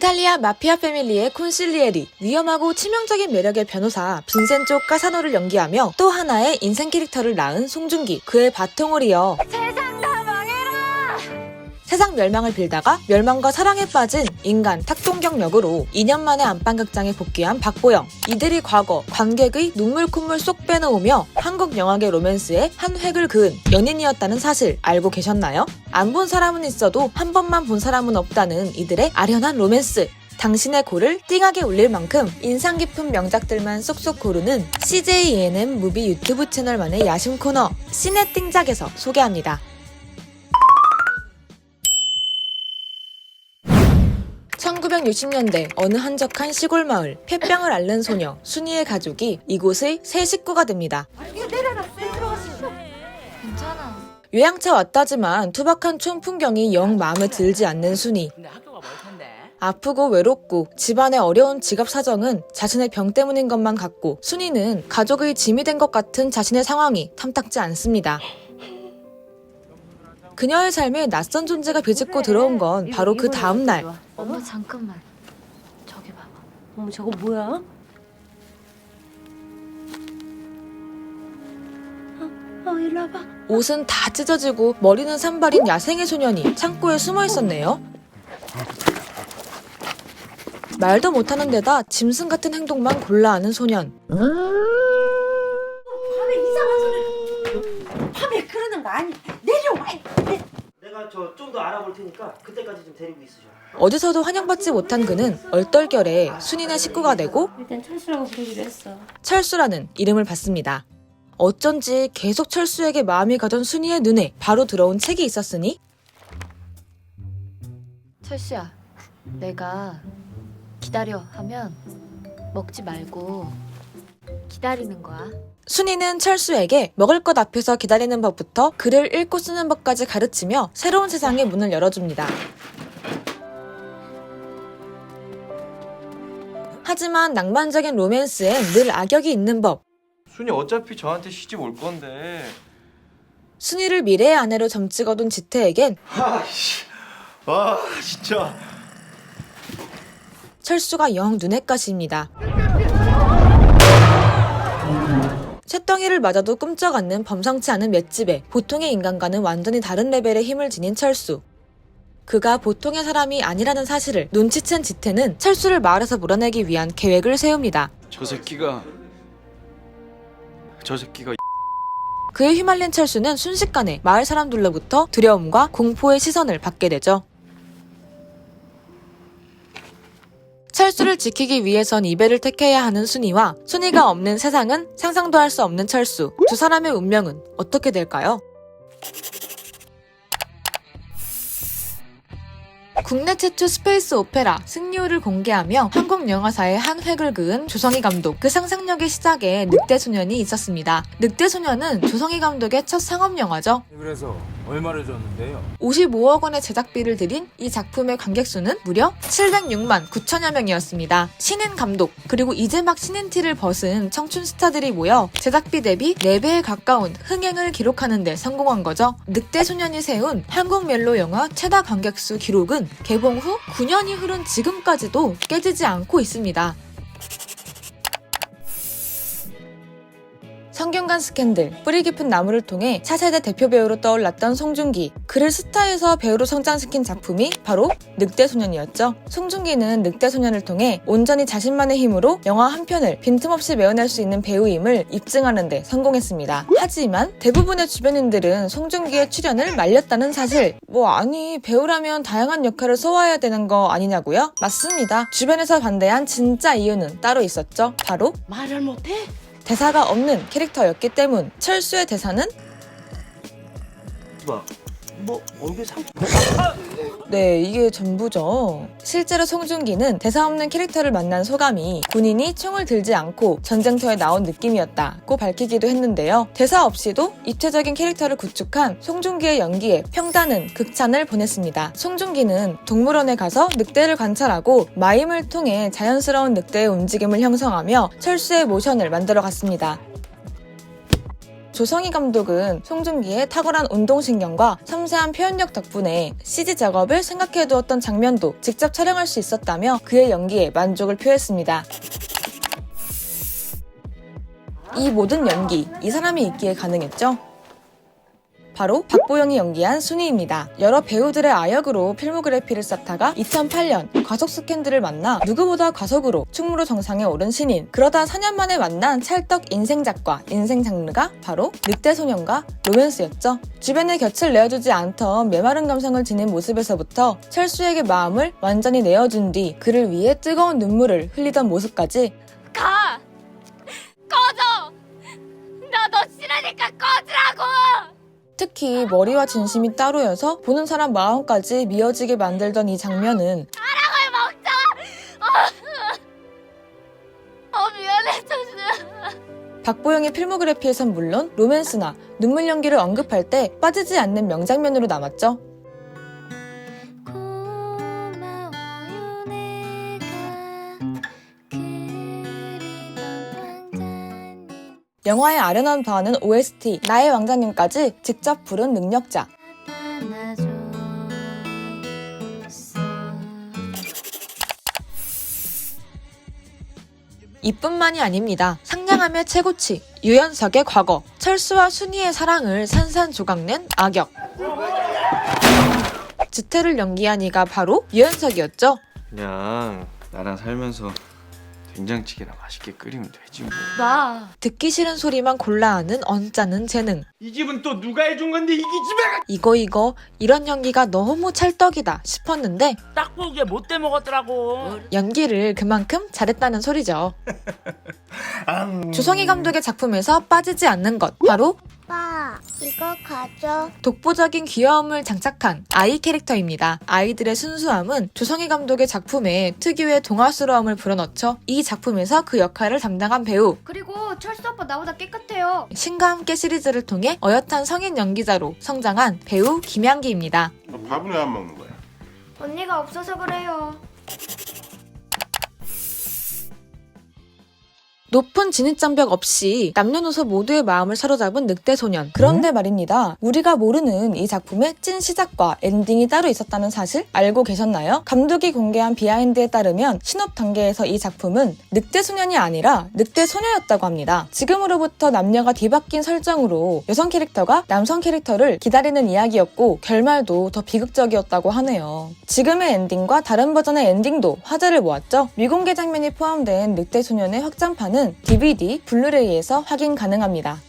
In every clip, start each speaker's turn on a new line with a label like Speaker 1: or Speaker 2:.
Speaker 1: 이탈리아 마피아 패밀리의 콘실리에리, 위험하고 치명적인 매력의 변호사 빈센조 까사노를 연기하며 또 하나의 인생 캐릭터를 낳은 송중기, 그의 바통을 이어
Speaker 2: 세상 다 망해라!
Speaker 1: 세상 멸망을 빌다가 멸망과 사랑에 빠진 인간 탁동경 역으로 2년 만에 안방극장에 복귀한 박보영. 이들이 과거 관객의 눈물 콧물 쏙 빼놓으며 한국 영화계 로맨스의 한 획을 그은 연인이었다는 사실 알고 계셨나요? 안 본 사람은 있어도 한 번만 본 사람은 없다는 이들의 아련한 로맨스. 당신의 코를 띵하게 울릴 만큼 인상 깊은 명작들만 쏙쏙 고르는 CJ ENM 무비 유튜브 채널만의 야심 코너 시네 띵작에서 소개합니다. 1960년대 어느 한적한 시골 마을, 폐병을 앓는 소녀 순이의 가족이 이곳의 새 식구가 됩니다.
Speaker 2: 괜찮아.
Speaker 1: 요양차 왔다지만 투박한 촌 풍경이 영 마음에 들지 않는 순이. 아프고 외롭고 집안의 어려운 지갑 사정은 자신의 병 때문인 것만 같고 순이는 가족의 짐이 된 것 같은 자신의 상황이 탐탁지 않습니다. 그녀의 삶에 낯선 존재가 비집고 들어온 건 바로 그 다음 날.
Speaker 2: 엄마 잠깐만. 저기 봐봐.
Speaker 3: 어머 저거 뭐야? 일로 와봐.
Speaker 1: 옷은 다 찢어지고 머리는 산발인 야생의 소년이 창고에 숨어 있었네요. 말도 못하는 데다 짐승 같은 행동만 골라하는 소년.
Speaker 3: 밤에 이상한 소리. 밤에 그러는 거 아니. 내려와.
Speaker 4: 내가 저 좀 더 알아볼 테니까 그때까지 좀 데리고 있으셔.
Speaker 1: 어디서도 환영받지 못한 그는 얼떨결에 순이네 식구가 되고
Speaker 3: 일단 철수라고 부르기로 했어.
Speaker 1: 철수라는 이름을 받습니다. 어쩐지 계속 철수에게 마음이 가던 순이의 눈에 바로 들어온 책이 있었으니
Speaker 2: 철수야, 내가 기다려 하면 먹지 말고 기다리는 거야.
Speaker 1: 순이는 철수에게 먹을 것 앞에서 기다리는 법부터 글을 읽고 쓰는 법까지 가르치며 새로운 세상의 문을 열어줍니다. 하지만 낭만적인 로맨스엔 늘 악역이 있는 법.
Speaker 5: 순이 어차피 저한테 시집 올 건데.
Speaker 1: 순이를 미래의 아내로 점찍어둔 지태에겐
Speaker 5: 아이씨, 와 진짜.
Speaker 1: 철수가 영 눈엣 가시입니다. 쇳덩이를 맞아도 꿈쩍 않는 범상치 않은 맷집에 보통의 인간과는 완전히 다른 레벨의 힘을 지닌 철수. 그가 보통의 사람이 아니라는 사실을 눈치챈 지태는 철수를 마을에서 몰아내기 위한 계획을 세웁니다.
Speaker 5: 저 새끼가
Speaker 1: 그에 휘말린 철수는 순식간에 마을 사람들로부터 두려움과 공포의 시선을 받게 되죠. 철수를 지키기 위해선 이별을 택해야 하는 순이와 순이가 없는 세상은 상상도 할 수 없는 철수. 두 사람의 운명은 어떻게 될까요? 국내 최초 스페이스 오페라 승리호를 공개하며 한국 영화사의 한 획을 그은 조성희 감독. 그 상상력의 시작에 늑대소년이 있었습니다. 늑대소년은 조성희 감독의 첫 상업영화죠.
Speaker 6: 그래서 얼마를 줬는데요?
Speaker 1: 55억 원의 제작비를 들인 이 작품의 관객수는 무려 706만 9천여 명이었습니다. 신인 감독, 그리고 이제 막 신인 티를 벗은 청춘 스타들이 모여 제작비 대비 4배에 가까운 흥행을 기록하는 데 성공한 거죠. 늑대소년이 세운 한국 멜로 영화 최다 관객수 기록은 개봉 후 9년이 흐른 지금까지도 깨지지 않고 있습니다. 성균관 스캔들, 뿌리 깊은 나무를 통해 차세대 대표 배우로 떠올랐던 송중기. 그를 스타에서 배우로 성장시킨 작품이 바로 늑대소년이었죠. 송중기는 늑대소년을 통해 온전히 자신만의 힘으로 영화 한 편을 빈틈없이 메워낼 수 있는 배우임을 입증하는 데 성공했습니다. 하지만 대부분의 주변인들은 송중기의 출연을 말렸다는 사실. 아니 배우라면 다양한 역할을 소화해야 되는 거 아니냐고요? 맞습니다. 주변에서 반대한 진짜 이유는 따로 있었죠. 바로
Speaker 3: 말을 못해?
Speaker 1: 대사가 없는 캐릭터였기 때문. 철수의 대사는
Speaker 4: 얼굴 상처.
Speaker 1: 네, 이게 전부죠. 실제로 송중기는 대사 없는 캐릭터를 만난 소감이 군인이 총을 들지 않고 전쟁터에 나온 느낌이었다고 밝히기도 했는데요. 대사 없이도 입체적인 캐릭터를 구축한 송중기의 연기에 평단은 극찬을 보냈습니다. 송중기는 동물원에 가서 늑대를 관찰하고 마임을 통해 자연스러운 늑대의 움직임을 형성하며 철수의 모션을 만들어 갔습니다. 조성희 감독은 송중기의 탁월한 운동신경과 섬세한 표현력 덕분에 CG 작업을 생각해두었던 장면도 직접 촬영할 수 있었다며 그의 연기에 만족을 표했습니다. 이 모든 연기, 이 사람이 있기에 가능했죠? 바로 박보영이 연기한 순이입니다. 여러 배우들의 아역으로 필모그래피를 쌓다가 2008년 과속 스캔들을 만나 누구보다 과속으로 충무로 정상에 오른 신인. 그러다 4년 만에 만난 찰떡 인생작과 인생 장르가 바로 늑대소년과 로맨스였죠. 주변에 곁을 내어주지 않던 메마른 감성을 지닌 모습에서부터 철수에게 마음을 완전히 내어준 뒤 그를 위해 뜨거운 눈물을 흘리던 모습까지
Speaker 2: 가! 꺼져! 나 너 싫으니까 꺼지라고!
Speaker 1: 특히 머리와 진심이 따로여서 보는 사람 마음까지 미어지게 만들던 이 장면은
Speaker 2: 사랑을 먹자! 미안해, 조수.
Speaker 1: 박보영의 필모그래피에선 물론 로맨스나 눈물 연기를 언급할 때 빠지지 않는 명장면으로 남았죠. 영화의 아련한 바하는 OST 나의 왕자님까지 직접 부른 능력자. 이뿐만이 아닙니다. 상냥함의 최고치, 유연석의 과거, 철수와 순이의 사랑을 산산조각낸 악역. 지태를 연기한 이가 바로 유연석이었죠.
Speaker 5: 그냥 나랑 살면서 된장찌개나 맛있게 끓이면 되지 뭐.
Speaker 2: 나
Speaker 1: 듣기 싫은 소리만 골라 하는 언짢은 재능.
Speaker 4: 이 집은 또 누가 해준 건데 이기 집에
Speaker 1: 이거 이런 연기가 너무 찰떡이다 싶었는데
Speaker 7: 딱 보기에 못돼 먹었더라고.
Speaker 1: 연기를 그만큼 잘했다는 소리죠. 조성희 감독의 작품에서 빠지지 않는 것 바로
Speaker 8: 오빠, 이거 가져.
Speaker 1: 독보적인 귀여움을 장착한 아이 캐릭터입니다. 아이들의 순수함은 조성희 감독의 작품에 특유의 동화스러움을 불어넣죠. 이 작품에서 그 역할을 담당한 배우
Speaker 2: 그리고 철수 오빠 나보다 깨끗해요.
Speaker 1: 신과 함께 시리즈를 통해 어엿한 성인 연기자로 성장한 배우 김양기입니다.
Speaker 9: 밥은 왜 안 먹는 거야?
Speaker 2: 언니가 없어서 그래요.
Speaker 1: 높은 진입장벽 없이 남녀노소 모두의 마음을 사로잡은 늑대소년. 그런데 말입니다. 우리가 모르는 이 작품의 찐 시작과 엔딩이 따로 있었다는 사실 알고 계셨나요? 감독이 공개한 비하인드에 따르면 신업 단계에서 이 작품은 늑대소년이 아니라 늑대소녀였다고 합니다. 지금으로부터 남녀가 뒤바뀐 설정으로 여성 캐릭터가 남성 캐릭터를 기다리는 이야기였고 결말도 더 비극적이었다고 하네요. 지금의 엔딩과 다른 버전의 엔딩도 화제를 모았죠. 미공개 장면이 포함된 늑대소년의 확장판은 DVD, 블루레이에서 확인 가능합니다.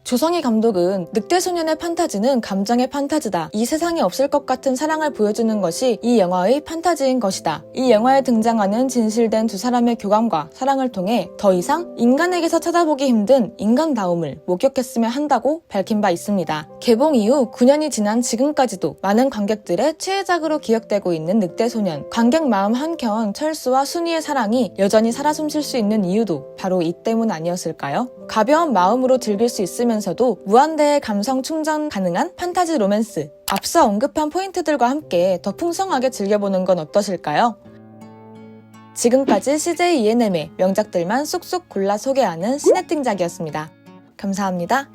Speaker 1: 조성희 감독은 늑대소년의 판타지는 감정의 판타지다. 이 세상에 없을 것 같은 사랑을 보여주는 것이 이 영화의 판타지인 것이다. 이 영화에 등장하는 진실된 두 사람의 교감과 사랑을 통해 더 이상 인간에게서 찾아보기 힘든 인간다움을 목격했으면 한다고 밝힌 바 있습니다. 개봉 이후 9년이 지난 지금까지도 많은 관객들의 최애작으로 기억되고 있는 늑대소년. 관객 마음 한켠 철수와 순이의 사랑이 여전히 살아 숨쉴 수 있는 이유도 바로 이 때문 아니었을까요? 가벼운 마음으로 즐길 수 있으면서도 무한대의 감성 충전 가능한 판타지 로맨스. 앞서 언급한 포인트들과 함께 더 풍성하게 즐겨보는 건 어떠실까요? 지금까지 CJ ENM의 명작들만 쏙쏙 골라 소개하는 시네팅작이었습니다. 감사합니다.